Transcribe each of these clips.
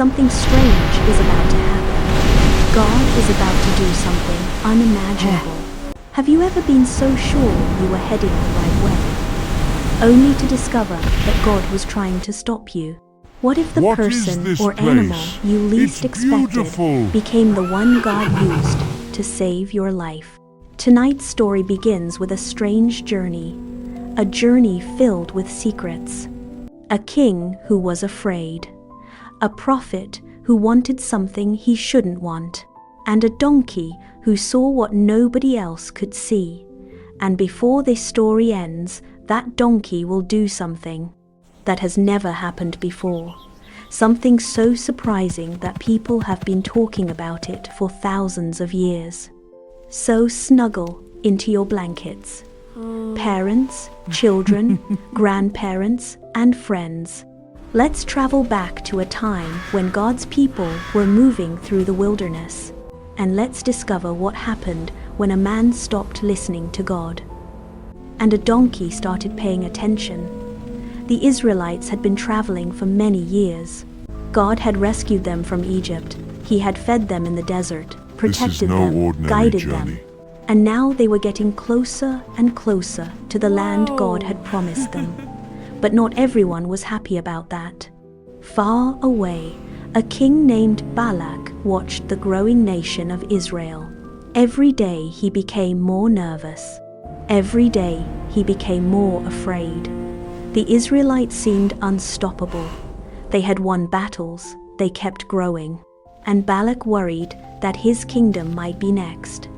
something strange is about to happen. God is about to do something unimaginable. Have you ever been so sure you were heading the right way, only to discover that God was trying to stop you? What if the person or animal you least expected became the one God used to save your life? Tonight's story begins with a strange journey, a journey filled with secrets. A king who was afraid, a prophet who wanted something he shouldn't want, and a donkey who saw what nobody else could see. And before this story ends, that donkey will do something that has never happened before. Something so surprising that people have been talking about it for thousands of years. So snuggle into your blankets. Parents, children, grandparents, and friends. Let's travel back to a time when God's people were moving through the wilderness. And let's discover what happened when a man stopped listening to God and a donkey started paying attention. The Israelites had been traveling for many years. God had rescued them from Egypt. He had fed them in the desert, protected them, guided them. And now they were getting closer and closer to the land God had promised them. But not everyone was happy about that. Far away, a king named Balak watched the growing nation of Israel. Every day he became more nervous. Every day he became more afraid. The Israelites seemed unstoppable. They had won battles, they kept growing. And Balak worried that his kingdom might be next.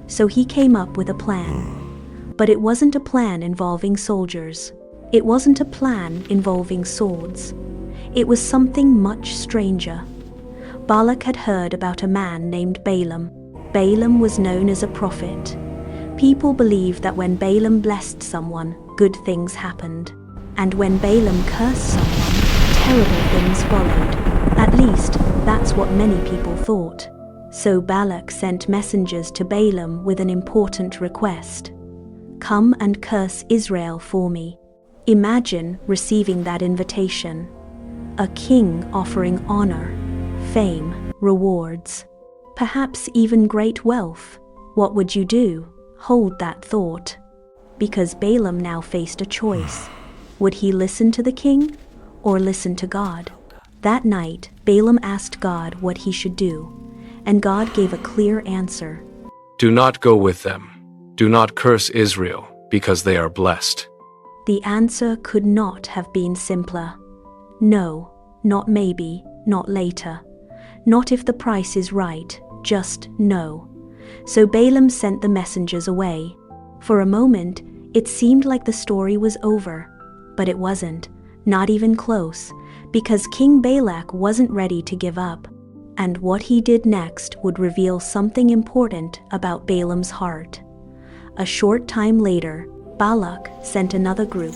So he came up with a plan. But it wasn't a plan involving soldiers. It wasn't a plan involving swords. It was something much stranger. Balak had heard about a man named Balaam. Balaam was known as a prophet. People believed that when Balaam blessed someone, good things happened. And when Balaam cursed someone, terrible things followed. At least, that's what many people thought. So Balak sent messengers to Balaam with an important request. Come and curse Israel for me. Imagine receiving that invitation. A king offering honor, fame, rewards, perhaps even great wealth. What would you do? Hold that thought. Because Balaam now faced a choice. Would he listen to the king or listen to God? That night, Balaam asked God what he should do, and God gave a clear answer. Do not go with them. Do not curse Israel, because they are blessed. The answer could not have been simpler. No, not maybe, not later. Not if the price is right, just no. So Balaam sent the messengers away. For a moment, it seemed like the story was over. But it wasn't, not even close, because King Balak wasn't ready to give up. And what he did next would reveal something important about Balaam's heart. A short time later, Balak sent another group.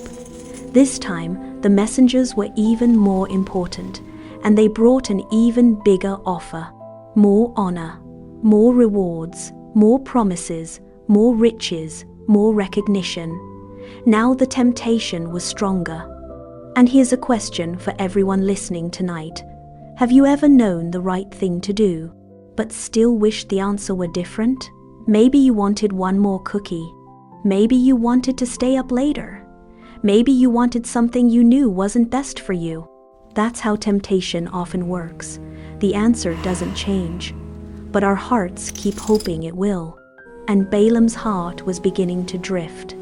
This time, the messengers were even more important, and they brought an even bigger offer. More honor, more rewards, more promises, more riches, more recognition. Now the temptation was stronger. And here's a question for everyone listening tonight. Have you ever known the right thing to do, but still wished the answer were different? Maybe you wanted one more cookie. Maybe you wanted to stay up later. Maybe you wanted something you knew wasn't best for you. That's how temptation often works. The answer doesn't change, but our hearts keep hoping it will. And Balaam's heart was beginning to drift.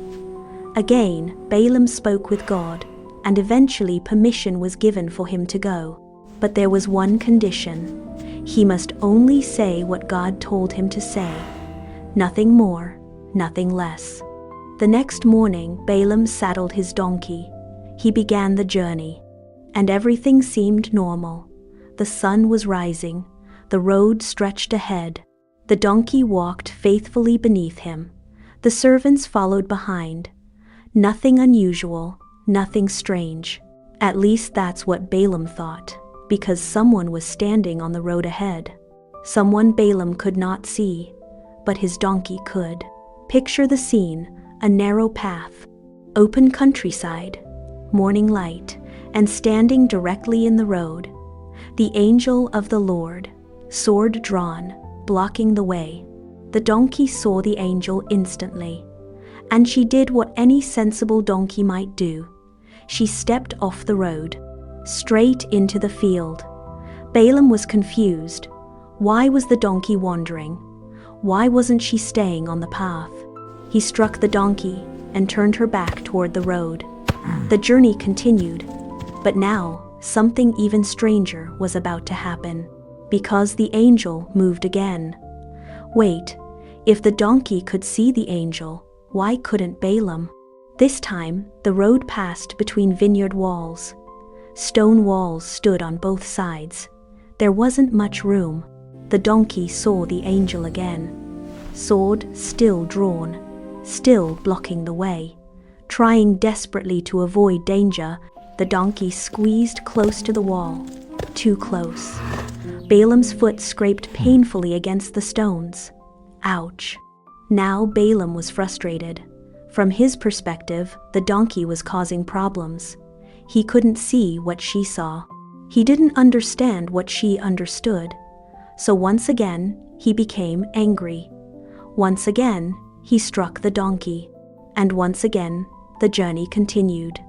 Again, Balaam spoke with God, and eventually permission was given for him to go. But there was one condition. He must only say what God told him to say. Nothing more, nothing less. The next morning, Balaam saddled his donkey. He began the journey, and everything seemed normal. The sun was rising. The road stretched ahead. The donkey walked faithfully beneath him. The servants followed behind. Nothing unusual, nothing strange. At least that's what Balaam thought, because someone was standing on the road ahead. Someone Balaam could not see, but his donkey could. Picture the scene, a narrow path, open countryside, morning light, and standing directly in the road. The angel of the Lord, sword drawn, blocking the way. The donkey saw the angel instantly, and she did what any sensible donkey might do. She stepped off the road, straight into the field. Balaam was confused. Why was the donkey wandering? Why wasn't she staying on the path? He struck the donkey and turned her back toward the road. The journey continued, but now something even stranger was about to happen, because the angel moved again. Wait, if the donkey could see the angel, why couldn't Balaam? This time, the road passed between vineyard walls. Stone walls stood on both sides. There wasn't much room. The donkey saw the angel again. Sword still drawn, still blocking the way. Trying desperately to avoid danger, the donkey squeezed close to the wall. Too close. Balaam's foot scraped painfully against the stones. Ouch. Now Balaam was frustrated. From his perspective, the donkey was causing problems. He couldn't see what she saw. He didn't understand what she understood. So once again, he became angry. Once again, he struck the donkey. And once again, the journey continued.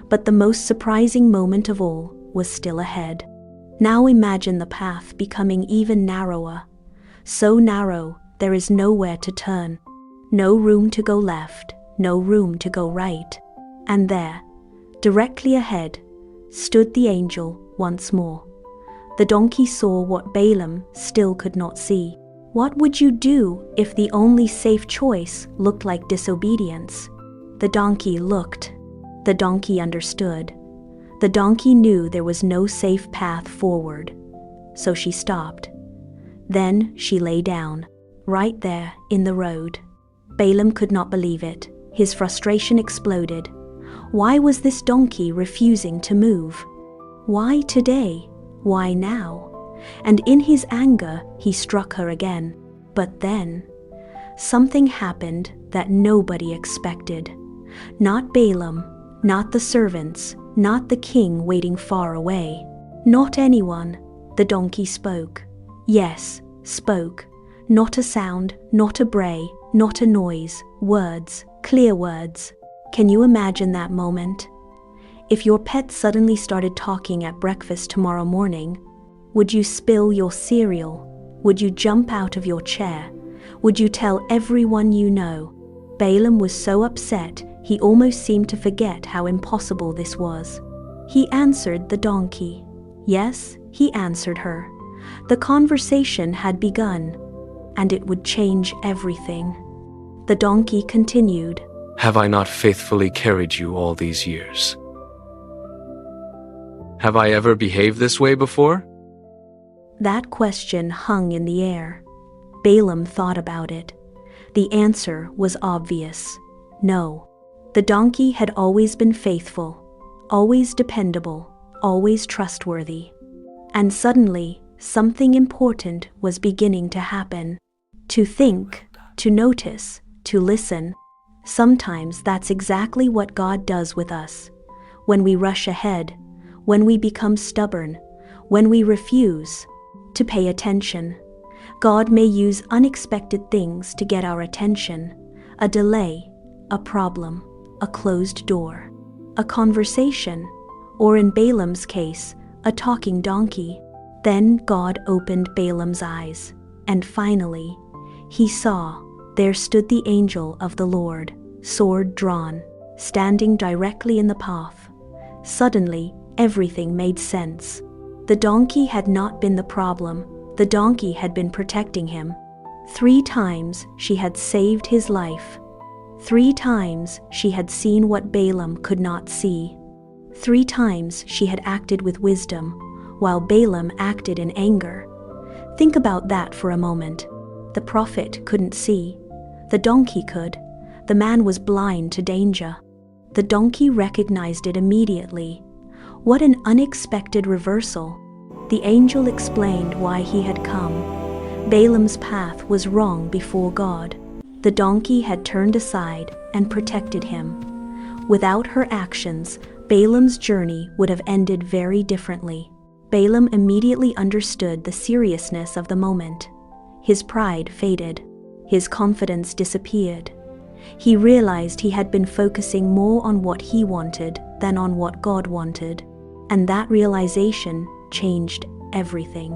But the most surprising moment of all was still ahead. Now imagine the path becoming even narrower. So narrow, there is nowhere to turn. No room to go left, no room to go right. And there, directly ahead, stood the angel once more. The donkey saw what Balaam still could not see. What would you do if the only safe choice looked like disobedience? The donkey looked. The donkey understood. The donkey knew there was no safe path forward. So she stopped. Then she lay down, right there in the road. Balaam could not believe it. His frustration exploded. Why was this donkey refusing to move? Why today? Why now? And in his anger, he struck her again. But then, something happened that nobody expected. Not Balaam, not the servants, not the king waiting far away. Not anyone. The donkey spoke. Yes, spoke. Not a sound, not a bray, not a noise. Words, clear words. Can you imagine that moment? If your pet suddenly started talking at breakfast tomorrow morning, would you spill your cereal? Would you jump out of your chair? Would you tell everyone you know? Balaam was so upset, he almost seemed to forget how impossible this was. He answered the donkey. Yes, he answered her. The conversation had begun, and it would change everything. The donkey continued. Have I not faithfully carried you all these years? Have I ever behaved this way before? That question hung in the air. Balaam thought about it. The answer was obvious. No. The donkey had always been faithful, always dependable, always trustworthy. And suddenly, something important was beginning to happen. To think, to notice, to listen. Sometimes that's exactly what God does with us. When we rush ahead, when we become stubborn, when we refuse to pay attention. God may use unexpected things to get our attention. A delay, a problem, a closed door, a conversation, or in Balaam's case, a talking donkey. Then God opened Balaam's eyes, and finally, he saw. There stood the angel of the Lord, sword drawn, standing directly in the path. Suddenly, everything made sense. The donkey had not been the problem. The donkey had been protecting him. 3 times she had saved his life. 3 times she had seen what Balaam could not see. 3 times she had acted with wisdom, while Balaam acted in anger. Think about that for a moment. The prophet couldn't see. The donkey could. The man was blind to danger. The donkey recognized it immediately. What an unexpected reversal. The angel explained why he had come. Balaam's path was wrong before God. The donkey had turned aside and protected him. Without her actions, Balaam's journey would have ended very differently. Balaam immediately understood the seriousness of the moment. His pride faded. His confidence disappeared. He realized he had been focusing more on what he wanted than on what God wanted, and that realization changed everything.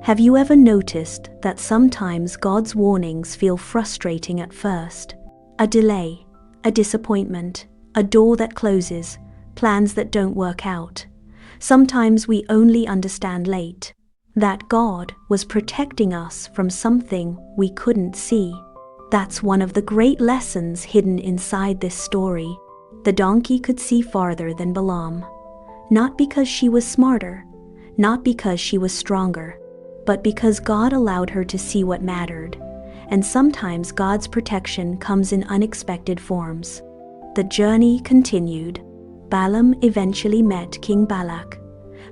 Have you ever noticed that sometimes God's warnings feel frustrating at first? A delay, a disappointment, a door that closes, plans that don't work out. Sometimes we only understand late that God was protecting us from something we couldn't see. That's one of the great lessons hidden inside this story. The donkey could see farther than Balaam, not because she was smarter, not because she was stronger, but because God allowed her to see what mattered. And sometimes God's protection comes in unexpected forms. The journey continued. Balaam eventually met King Balak.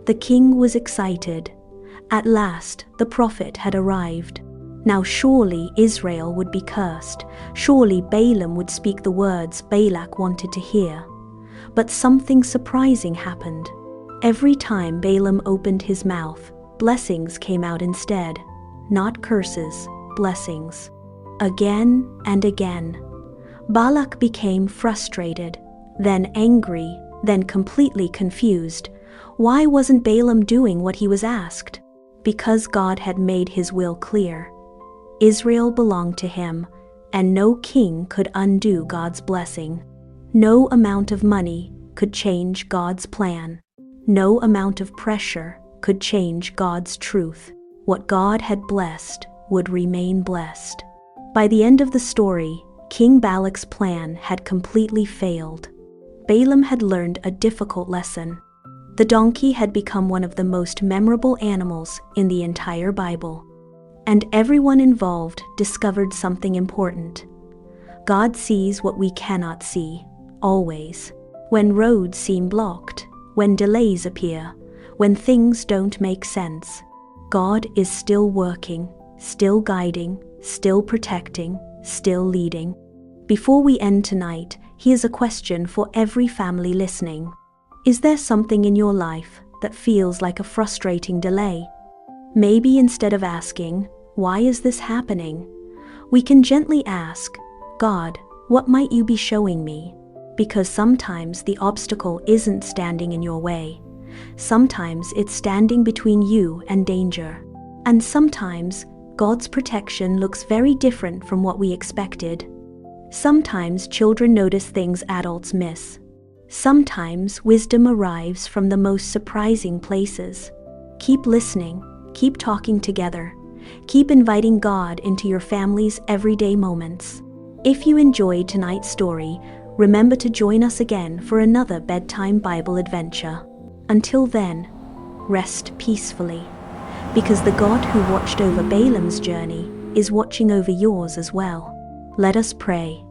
The king was excited. At last, the prophet had arrived. Now surely Israel would be cursed. Surely Balaam would speak the words Balak wanted to hear. But something surprising happened. Every time Balaam opened his mouth, blessings came out instead. Not curses, blessings. Again and again. Balak became frustrated, then angry, then completely confused. Why wasn't Balaam doing what he was asked? Because God had made his will clear. Israel belonged to him, and no king could undo God's blessing. No amount of money could change God's plan. No amount of pressure could change God's truth. What God had blessed would remain blessed. By the end of the story, King Balak's plan had completely failed. Balaam had learned a difficult lesson. The donkey had become one of the most memorable animals in the entire Bible. And everyone involved discovered something important. God sees what we cannot see, always. When roads seem blocked, when delays appear, when things don't make sense, God is still working, still guiding, still protecting, still leading. Before we end tonight, here's a question for every family listening. Is there something in your life that feels like a frustrating delay? Maybe instead of asking, "Why is this happening?" we can gently ask, "God, what might you be showing me?" Because sometimes the obstacle isn't standing in your way. Sometimes it's standing between you and danger. And sometimes God's protection looks very different from what we expected. Sometimes children notice things adults miss. Sometimes wisdom arrives from the most surprising places. Keep listening, keep talking together, keep inviting God into your family's everyday moments. If you enjoyed tonight's story, remember to join us again for another bedtime Bible adventure. Until then, rest peacefully, because the God who watched over Balaam's journey is watching over yours as well. Let us pray.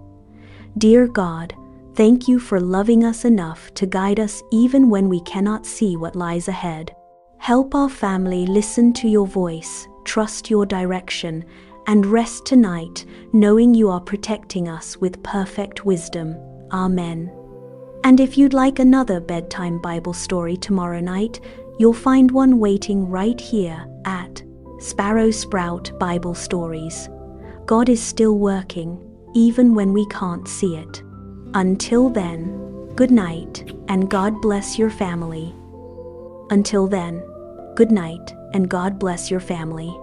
Dear God, thank you for loving us enough to guide us even when we cannot see what lies ahead. Help our family listen to your voice, trust your direction, and rest tonight knowing you are protecting us with perfect wisdom. Amen. And if you'd like another bedtime Bible story tomorrow night, you'll find one waiting right here at SparrowSprout Bible Stories. God is still working, even when we can't see it. Until then, good night, and God bless your family. Until then, good night, and God bless your family.